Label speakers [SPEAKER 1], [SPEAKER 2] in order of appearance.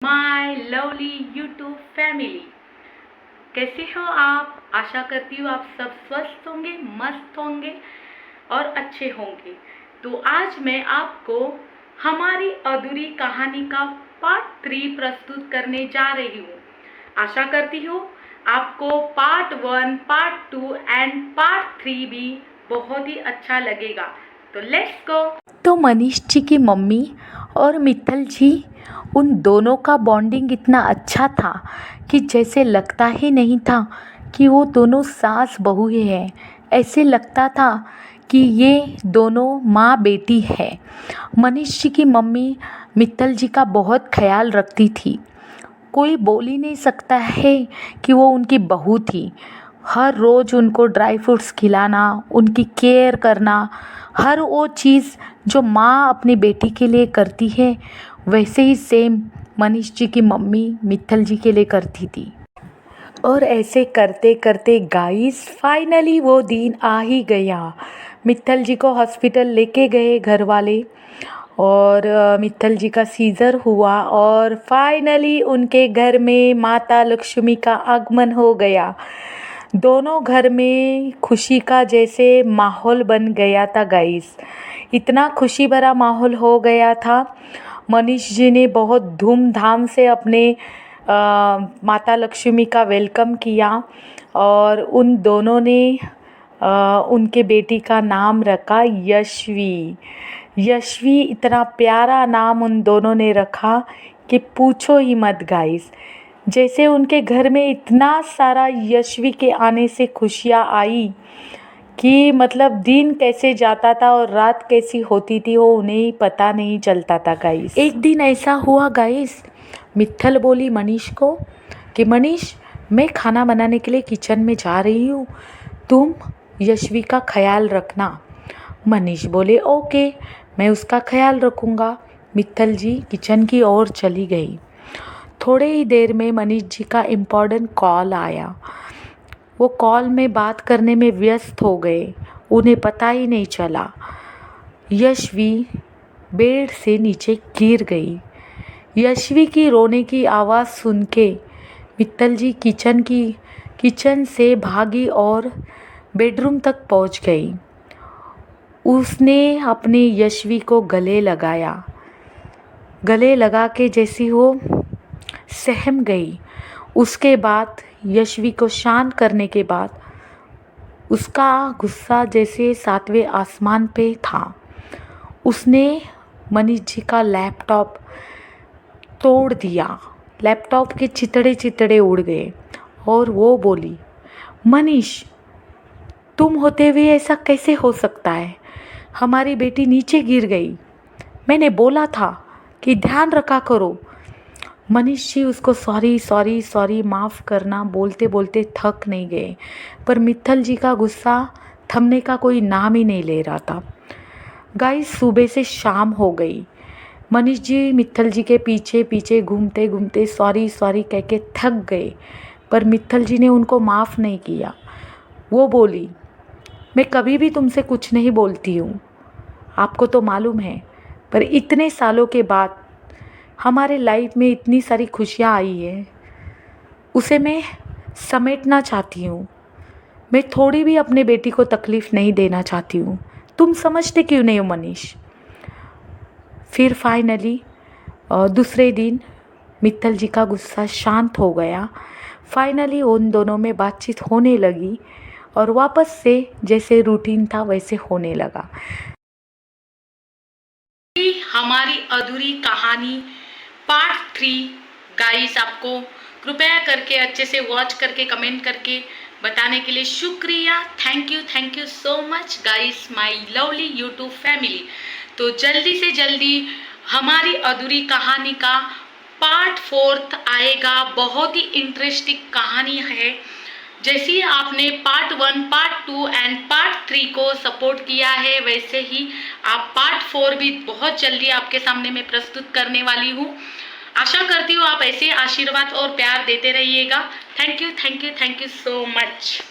[SPEAKER 1] My lovely YouTube family. कैसे हो आप? आशा करती हूँ आप सब स्वस्थ होंगे, मस्त होंगे और अच्छे होंगे। तो आज मैं आपको हमारी अधूरी कहानी का पार्ट 3 प्रस्तुत करने जा रही हूँ। आशा करती हूँ आपको पार्ट 1, पार्ट 2 एंड पार्ट 3 भी बहुत ही अच्छा लगेगा। तो लेट्स गो।
[SPEAKER 2] तो मनीष जी की मम्मी और मित्तल जी, उन दोनों का बॉन्डिंग इतना अच्छा था कि जैसे लगता ही नहीं था कि वो दोनों सास बहू ही हैं। ऐसे लगता था कि ये दोनों माँ बेटी है। मनीष जी की मम्मी मित्तल जी का बहुत ख्याल रखती थी। कोई बोल ही नहीं सकता है कि वो उनकी बहू थी। हर रोज़ उनको ड्राई फ्रूट्स खिलाना, उनकी केयर करना, हर वो चीज़ जो माँ अपनी बेटी के लिए करती है वैसे ही सेम मनीष जी की मम्मी मित्तल जी के लिए करती थी। और ऐसे करते करते गाइस फाइनली वो दिन आ ही गया। मित्तल जी को हॉस्पिटल लेके गए घर वाले और मित्तल जी का सीज़र हुआ और फाइनली उनके घर में माता लक्ष्मी का आगमन हो गया। दोनों घर में खुशी का जैसे माहौल बन गया था गाइस। इतना खुशी भरा माहौल हो गया था। मनीष जी ने बहुत धूमधाम से अपने माता लक्ष्मी का वेलकम किया और उन दोनों ने उनके बेटी का नाम रखा यशवी। यशवी इतना प्यारा नाम उन दोनों ने रखा कि पूछो ही मत गाइस। जैसे उनके घर में इतना सारा यशवी के आने से खुशियाँ आई कि मतलब दिन कैसे जाता था और रात कैसी होती थी वो उन्हें ही पता नहीं चलता था गाइस। एक दिन ऐसा हुआ गाइस, मित्तल बोली मनीष को कि मनीष, मैं खाना बनाने के लिए किचन में जा रही हूँ, तुम यशवी का ख्याल रखना। मनीष बोले ओके, मैं उसका ख्याल रखूँगा। मित्तल जी किचन की ओर चली गई। थोड़े ही देर में मनीष जी का इम्पोर्टेंट कॉल आया। वो कॉल में बात करने में व्यस्त हो गए, उन्हें पता ही नहीं चला। यशवी बेड से नीचे गिर गई। यशवी की रोने की आवाज़ सुन के मित्तल जी किचन से भागी और बेडरूम तक पहुंच गई। उसने अपने यशवी को गले लगाया। गले लगा के जैसी वो सहम गई। उसके बाद यशवी को शांत करने के बाद उसका गुस्सा जैसे 7वें आसमान पे था। उसने मनीष जी का लैपटॉप तोड़ दिया। लैपटॉप के चितड़े चितड़े उड़ गए और वो बोली, मनीष, तुम होते हुए ऐसा कैसे हो सकता है? हमारी बेटी नीचे गिर गई। मैंने बोला था कि ध्यान रखा करो। मनीष जी उसको सॉरी सॉरी सॉरी माफ़ करना बोलते बोलते थक नहीं गए, पर मित्तल जी का गुस्सा थमने का कोई नाम ही नहीं ले रहा था। गाइस सुबह से शाम हो गई। मनीष जी मित्तल जी के पीछे पीछे घूमते घूमते सॉरी सॉरी कह के थक गए, पर मित्तल जी ने उनको माफ़ नहीं किया। वो बोली, मैं कभी भी तुमसे कुछ नहीं बोलती हूँ, आपको तो मालूम है, पर इतने सालों के बाद हमारे लाइफ में इतनी सारी खुशियाँ आई है, उसे मैं समेटना चाहती हूँ। मैं थोड़ी भी अपने बेटी को तकलीफ़ नहीं देना चाहती हूँ। तुम समझते क्यों नहीं हो मनीष? फिर फाइनली दूसरे दिन मित्तल जी का गुस्सा शांत हो गया। फाइनली उन दोनों में बातचीत होने लगी और वापस से जैसे रूटीन था वैसे होने लगा।
[SPEAKER 1] हमारी अधूरी कहानी पार्ट 3 गाइस आपको कृपया करके अच्छे से वॉच करके कमेंट करके बताने के लिए शुक्रिया। Thank you so much guys, my lovely YouTube family. तो जल्दी से जल्दी हमारी अधूरी कहानी का पार्ट 4 आएगा। बहुत ही इंटरेस्टिंग कहानी है। जैसे ही आपने पार्ट 1, पार्ट 2 एंड पार्ट 3 को सपोर्ट किया है, वैसे ही आप पार्ट 4 भी बहुत जल्दी आपके सामने मैं प्रस्तुत करने वाली हूँ। आशा करती हूँ आप ऐसे आशीर्वाद और प्यार देते रहिएगा। Thank you so much.